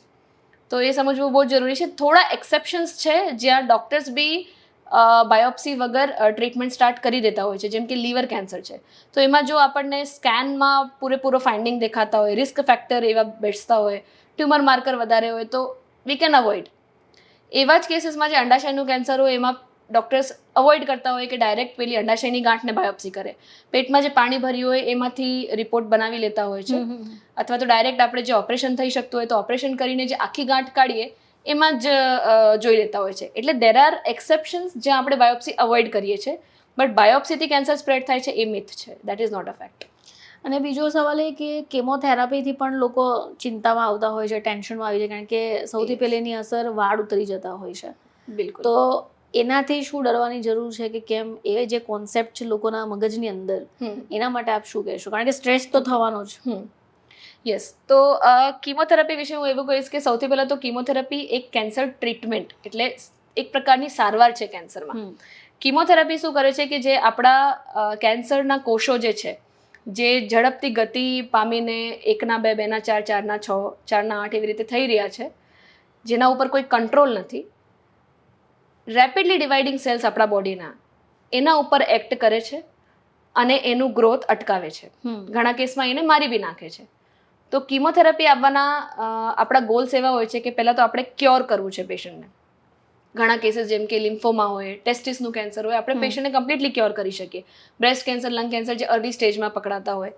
તો એ સમજવું બહુ જરૂરી છે. થોડા એક્સેપ્શન્સ છે જ્યાં ડૉક્ટર્સ બી બાયોપ્સી વગર ટ્રીટમેન્ટ સ્ટાર્ટ કરી દેતા હોય છે, જેમ કે લીવર કેન્સર છે. તો એમાં જો આપણને સ્કેનમાં પૂરેપૂરો ફાઇન્ડિંગ દેખાતા હોય, રિસ્ક ફેક્ટર એવા બેસતા હોય, ટ્યુમર માર્કર વધારે હોય તો વી કેન અવોઇડ. એવા જ કેસીસમાં જે અંડાશયનું કેન્સર હોય એમાં ડૉક્ટર્સ અવોઇડ કરતા હોય કે ડાયરેક્ટ પેલી અંડાશયની ગાંઠને બાયોપ્સી કરે. પેટમાં જે પાણી ભર્યું હોય એમાંથી રિપોર્ટ બનાવી લેતા હોય છે, અથવા તો ડાયરેક્ટ આપણે જે ઓપરેશન થઈ શકતું હોય તો ઓપરેશન કરીને જે આખી ગાંઠ કાઢીએ એમાં જ જોઈ લેતા હોય છે. એટલે દેર આર એક્સેપ્શન્સ જ્યાં આપણે બાયોપ્સી અવોઇડ કરીએ છીએ, બટ બાયોપ્સીથી કેન્સર સ્પ્રેડ થાય છે એ મિથ છે, that is not a fact. અને બીજો સવાલ એ કે કેમોથેરાપીથી પણ લોકો ચિંતામાં આવતા હોય છે, ટેન્શનમાં આવી જાય, કારણ કે સૌથી પહેલેની અસર વાળ ઉતરી જતા હોય છે. બિલકુલ. તો એનાથી શું ડરવાની જરૂર છે કે કેમ, એ જે કોન્સેપ્ટ છે લોકોના મગજની અંદર, એના માટે આપ શું કહેશો? કારણ કે સ્ટ્રેસ તો થવાનો જ. યસ. તો કીમોથેરાપી વિશે હું એવું કહીશ કે સૌથી પહેલાં તો કીમોથેરાપી એક કેન્સર ટ્રીટમેન્ટ એટલે એક પ્રકારની સારવાર છે કેન્સરમાં. કીમોથેરાપી શું કરે છે કે જે આપણા કેન્સરના કોષો જે છે, જે ઝડપથી ગતિ પામીને 1ના 2, 2ના 4, 4ના 6, 4ના 8 એવી રીતે થઈ રહ્યા છે, જેના ઉપર કોઈ કંટ્રોલ નથી, રેપિડલી ડિવાઇડિંગ સેલ્સ આપણા બોડીના એના ઉપર એક્ટ કરે છે અને એનું ગ્રોથ અટકાવે છે. ઘણા કેસમાં એને મારી બી નાખે છે. તો કીમોથેરાપી આપવાના આપણા ગોલ્સ એવા હોય છે કે પહેલાં તો આપણે ક્યોર કરવું છે પેશન્ટને. ઘણા કેસીસ જેમ કે લિમ્ફોમા હોય, ટેસ્ટિસનું કેન્સર હોય, આપણે પેશન્ટને કમ્પ્લીટલી ક્યોર કરી શકીએ. બ્રેસ્ટ કેન્સર, લંગ કેન્સર જે અર્લી સ્ટેજમાં પકડાતા હોય.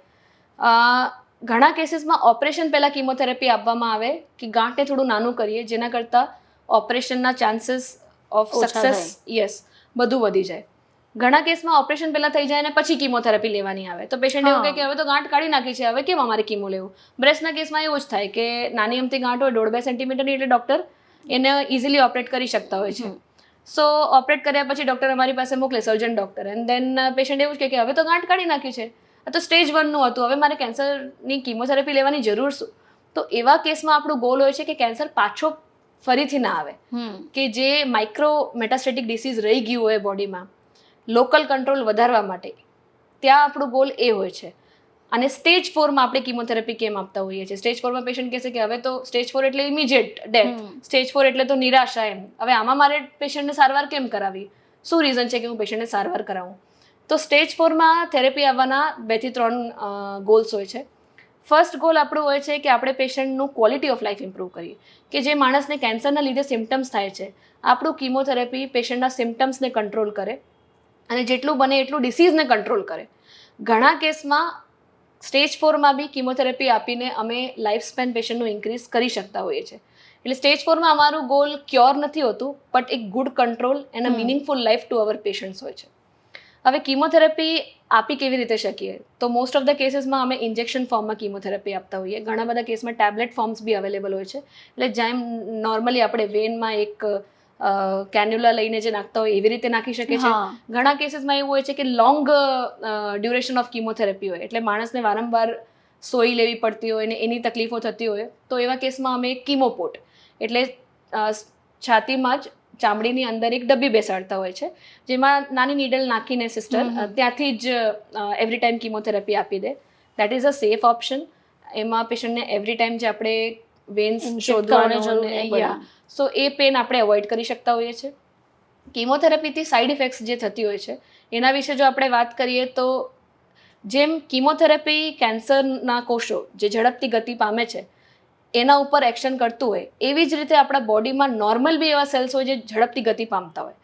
ઘણા કેસીસમાં ઓપરેશન પહેલાં કીમોથેરાપી આપવામાં આવે કે ગાંઠને થોડું નાનું કરીએ, જેના કરતાં ઓપરેશનના ચાન્સીસ ઓફ સક્સેસ બધું વધી જાય. ઘણા કેસમાં ઓપરેશન પહેલાં થઈ જાય અને પછી કીમોથેરાપી લેવાની આવે તો પેશન્ટ એવું કહે કે હવે તો ગાંઠ કાઢી નાખી છે, હવે કેમ અમારે કીમો લેવું? બ્રેસ્ટના કેસમાં એવું જ થાય કે નાની અમથી ગાંઠ હોય 1.5-2 સેન્ટીમીટરની, એટલે ડૉક્ટર એને ઇઝીલી ઓપરેટ કરી શકતા હોય છે. સો ઓપરેટ કર્યા પછી ડૉક્ટર અમારી પાસે મોકલે, surgeon doctor, and then patient એવું જ કહે કે હવે તો ગાંઠ કાઢી નાખી છે, આ તો સ્ટેજ 1નું હતું, હવે મારે કેન્સરની કીમોથેરાપી લેવાની જરૂર શું? તો એવા કેસમાં આપણું ગોલ હોય છે કે કેન્સર પાછો ફરીથી ના આવે, કે જે માઇક્રો મેટાસ્ટેટિક ડિસીઝ રહી ગયું હોય બોડીમાં, લોકલ કંટ્રોલ વધારવા માટે ત્યાં આપણું ગોલ એ હોય છે. અને સ્ટેજ 4માં આપણે કીમોથેરાપી કેમ આપતા હોઈએ છીએ? સ્ટેજ 4માં પેશન્ટ કહેશે કે હવે તો સ્ટેજ 4 એટલે ઇમિડિયેટ ડેથ, સ્ટેજ 4 એટલે તો નિરાશા એમ, હવે આમાં મારે પેશન્ટને સારવાર કેમ કરાવી? શું રીઝન છે કે હું પેશન્ટને સારવાર કરાવું? તો સ્ટેજ 4માં થેરેપી આવવાના 2 થી 3 ગોલ્સ હોય છે. ફર્સ્ટ ગોલ આપણું હોય છે કે આપણે પેશન્ટનું ક્વોલિટી ઓફ લાઈફ ઇમ્પ્રૂવ કરીએ, કે જે માણસને કેન્સરના લીધે સિમ્ટમ્સ થાય છે, આપણું કીમોથેરાપી પેશન્ટના સિમ્ટમ્સને કંટ્રોલ કરે અને જેટલું બને એટલું ડિસીઝને કંટ્રોલ કરે. ઘણા કેસમાં સ્ટેજ 4માં બી કીમોથેરાપી આપીને અમે લાઈફ સ્પેન પેશન્ટનું ઇન્ક્રીઝ કરી શકતા હોઈએ છીએ. એટલે સ્ટેજ 4માં અમારું ગોલ ક્યોર નથી હોતું, બટ એક good control and a meaningful life to our patients હોય છે. હવે કીમોથેરાપી આપી કેવી રીતે શકીએ? તો મોસ્ટ ઓફ ધ કેસીસમાં અમે ઇન્જેક્શન ફોર્મમાં કીમોથેરાપી આપતા હોઈએ. ઘણા બધા કેસમાં ટેબ્લેટ ફોર્મ્સ બી અવેલેબલ હોય છે. એટલે જેમ નોર્મલી આપણે વેનમાં એક કેન્યુલા લઈને જે નાખતા હોય એવી રીતે નાખી શકે છે. ઘણા કેસીસમાં એવું હોય છે કે લોંગ ડ્યુરેશન ઓફ કીમોથેરાપી હોય, એટલે માણસને વારંવાર સોઈ લેવી પડતી હોય ને એની તકલીફો થતી હોય, તો એવા કેસમાં અમે કીમોપોટ એટલે છાતીમાં જ ચામડીની અંદર એક ડબ્બી બેસાડતા હોય છે, જેમાં નાની નીડલ નાખીને સિસ્ટર ત્યાંથી જ એવરી ટાઈમ કીમોથેરાપી આપી દે. That is a safe option. એમાં પેશન્ટને એવરી ટાઈમ જે આપણે વેન્સ શોધવાનો સો એ પેન આપણે અવોઇડ કરી શકતા હોઈએ છીએ. કીમોથેરાપીથી સાઈડ ઇફેક્ટ્સ જે થતી હોય છે એના વિશે જો આપણે વાત કરીએ તો જેમ કીમોથેરાપી કેન્સરના કોષો જે ઝડપથી ગતિ પામે છે એના ઉપર એક્શન કરતું હોય, એવી જ રીતે આપણા બોડીમાં નોર્મલ બી એવા સેલ્સ હોય જે ઝડપથી ગતિ પામતા હોય.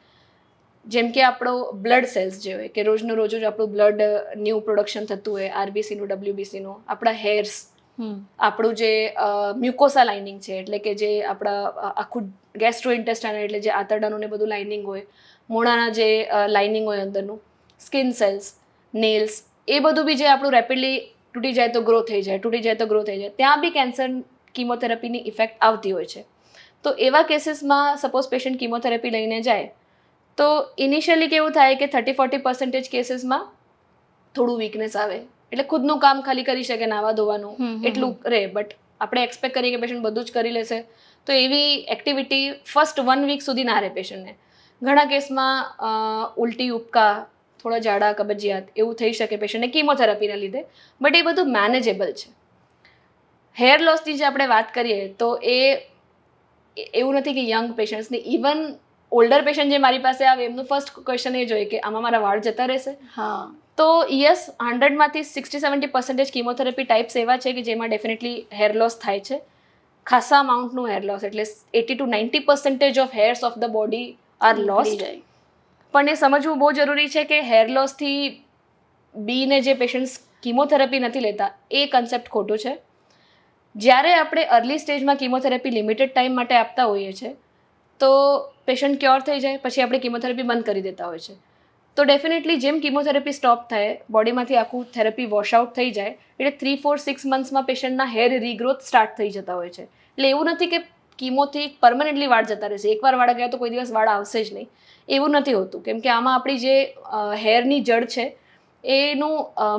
જેમ કે આપણો બ્લડ સેલ્સ જે હોય કે રોજનું રોજ જ આપણું બ્લડનું પ્રોડક્શન થતું હોય, આરબીસીનું, ડબલ્યુબીસીનું, આપણા હેર્સ, આપણું જે મ્યુકોસા લાઇનિંગ છે એટલે કે જે આપણા આખું ગેસ્ટ્રો ઇન્ટેસ્ટાઇનલ એટલે જે આંતરડાનું ને બધું લાઇનિંગ હોય, મોણાના જે લાઇનિંગ હોય અંદરનું, સ્કિન સેલ્સ, નેલ્સ, એ બધું બી જે આપણું રેપિડલી તૂટી જાય તો ગ્રો થઈ જાય, તૂટી જાય તો ગ્રો થઈ જાય, ત્યાં બી કેન્સર કીમોથેરાપીની ઇફેક્ટ આવતી હોય છે. તો એવા કેસીસમાં સપોઝ પેશન્ટ કીમોથેરાપી લઈને જાય તો ઇનિશિયલી કેવું થાય કે 30-40% કેસીસમાં થોડું વીકનેસ આવે, એટલે ખુદનું કામ ખાલી કરી શકે, નાવા ધોવાનું એટલું રહે, બટ આપણે એક્સપેક્ટ કરીએ કે પેશન્ટ બધું જ કરી લેશે તો એવી એક્ટિવિટી ફર્સ્ટ 1 વીક સુધી ના રહે પેશન્ટને. ઘણા કેસમાં ઉલટી, ઉપકા, થોડા ઝાડા, કબજિયાત એવું થઈ શકે પેશન્ટને કીમોથેરાપીના લીધે, બટ એ બધું મેનેજેબલ છે. હેર લોસની જે આપણે વાત કરીએ તો એવું નથી કે યંગ પેશન્ટ્સને, ઇવન ઓલ્ડર પેશન્ટ જે મારી પાસે આવે એમનું ફર્સ્ટ ક્વેશ્ચન એ જ હોય કે આમાં મારા વાળ જતા રહેશે. તો યસ, 100માંથી 60-70% કીમોથેરાપી ટાઈપ્સ એવા છે કે જેમાં ડેફિનેટલી હેર લોસ થાય છે, ખાસા અમાઉન્ટનું હેર લોસ, એટલે 80-90% of hairs of the body are lost. પણ એ સમજવું બહુ જરૂરી છે કે હેર લોસથી બીને જે પેશન્ટ્સ કીમોથેરાપી નથી લેતા એ કન્સેપ્ટ ખોટો છે. જ્યારે આપણે અર્લી સ્ટેજમાં કીમોથેરાપી લિમિટેડ ટાઈમ માટે આપતા હોઈએ છીએ તો પેશન્ટ ક્યોર થઈ જાય પછી આપણે કીમોથેરાપી બંધ કરી દેતા હોય છે. તો ડેફિનેટલી જેમ કીમોથેરાપી સ્ટોપ થાય, બોડીમાંથી આખું થેરાપી વોશઆઉટ થઈ જાય, એટલે 3-4-6 મંથ્સમાં પેશન્ટના હેર રીગ્રોથ સ્ટાર્ટ થઈ જતા હોય છે. એટલે એવું નથી કે કીમોથી પરમનન્ટલી વાળ જતા રહેશે, એકવાર વાળ ગયા તો કોઈ દિવસ વાળ આવશે જ નહીં, એવું નથી હોતું. કેમ કે આમાં આપણી જે હેરની જડ છે એનું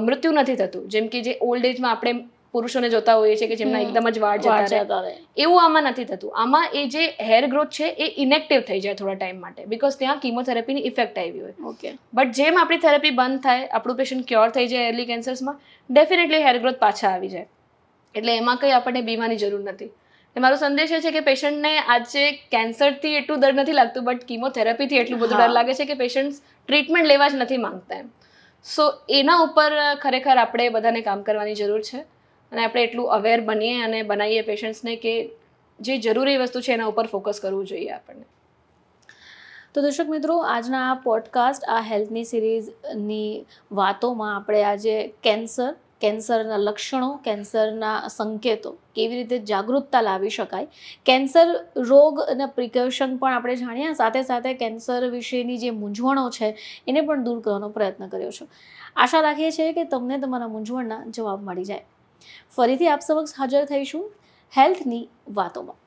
મૃત્યુ નથી થતું. જેમ કે જે ઓલ્ડ એજમાં આપણે પુરુષોને જોતા હોઈએ છીએ કે જેમના એકદમ જ વાળ જતા રહે, એવું આમાં નથી થતું. આમાં એ જે હેર ગ્રોથ છે એ ઇનેક્ટિવ થઈ જાય થોડા ટાઈમ માટે, બિકોઝ ત્યાં કીમોથેરાપીની ઇફેક્ટ આવી હોય. ઓકે. બટ જેમ આપણી થેરાપી બંધ થાય, આપણું પેશન્ટ ક્યોર થઈ જાય એર્લી કેન્સર્સમાં, ડેફિનેટલી હેર ગ્રોથ પાછા આવી જાય. એટલે એમાં કંઈ આપણને બીમાની જરૂર નથી. મારો સંદેશ એ છે કે પેશન્ટને આજે કેન્સરથી એટલું ડર નથી લાગતું, બટ કીમોથેરાપીથી એટલું બધું ડર લાગે છે કે પેશન્ટ ટ્રીટમેન્ટ લેવા જ નથી માંગતા એમ. સો એના ઉપર ખરેખર આપણે બધાને કામ કરવાની જરૂર છે અને આપણે એટલું અવેર બનીએ અને બનાવીએ પેશન્ટ્સને કે જે જરૂરી વસ્તુ છે એના ઉપર ફોકસ કરવું જોઈએ આપણને. તો દર્શક મિત્રો, આજના આ પોડકાસ્ટ, આ હેલ્થની સિરીઝની વાતોમાં આપણે આજે કેન્સરના લક્ષણો, કેન્સરના સંકેતો, કેવી રીતે જાગૃતતા લાવી શકાય, કેન્સર રોગના પ્રિકોશન પણ આપણે જાણ્યા, સાથે સાથે કેન્સર વિશેની જે મૂંઝવણો છે એને પણ દૂર કરવાનો પ્રયત્ન કર્યો છે. આશા રાખીએ છીએ કે તમને તમારા મૂંઝવણના જવાબ મળી જાય. ફરીથી આપ સમક્ષ હાજર થઈશું હેલ્થની વાતોમાં.